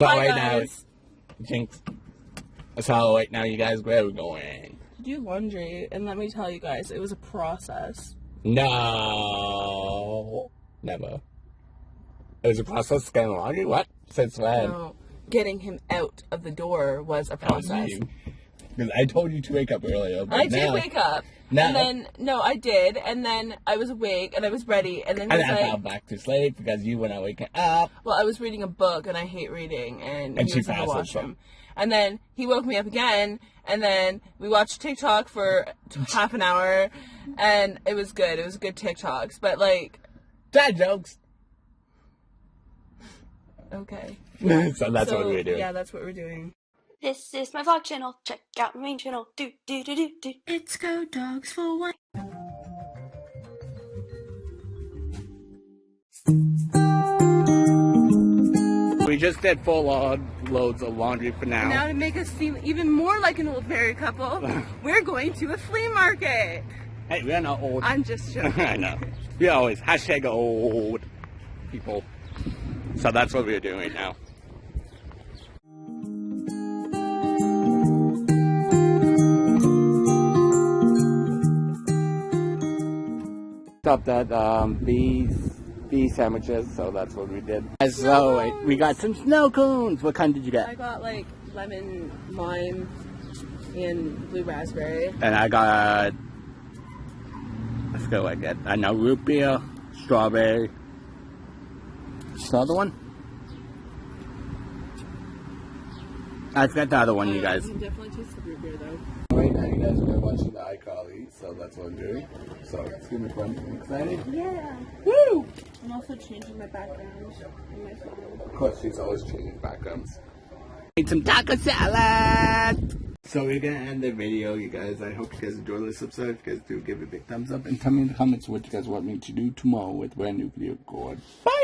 So Hi right guys. now, Jinx. So right now, you guys, where are we going? Do laundry, and let me tell you guys, it was a process. No, never. It was a process of getting laundry. What? Since when? No, getting him out of the door was a process. Because I told you to wake up earlier. But I did wake up. No. And then, no, I did. And then I was awake and I was ready. And then he And was I like, fell back to sleep because you were not waking up. well, I was reading a book and I hate reading. And he she was in the passed washroom. And then he woke me up again. And then we watched TikTok for half an hour. And it was good. It was good TikToks. But like... Dad jokes. Okay. So that's what we're doing. Yeah, that's what we're doing. This is my vlog channel. Check out my main channel. Do. It's Go Dogs for One. We just did full loads of laundry for now. Now to make us seem even more like an old married couple, we're going to a flea market. Hey, we're not old. I'm just joking. I know. We always hashtag old people. So that's what we're doing right now. Stopped at bee sandwiches, so that's what we did. So we got some snow cones. What kind did you I get? got like lemon, lime, and blue raspberry. And I got, I forget what I get. I know root beer, strawberry. What's the other one? I forgot the other one, you guys. You can definitely taste the root beer though. Right now, you guys are watching the iCarly, so that's what I'm doing. So it's gonna be fun. Excited? Yeah. Woo! I'm also changing my background in my phone. Of course, she's always changing backgrounds. Eat some taco salad! So we're gonna end the video, you guys. I hope you guys enjoyed this episode. If you guys do, give it a big thumbs up and tell me in the comments what you guys want me to do tomorrow with a brand new video. Bye!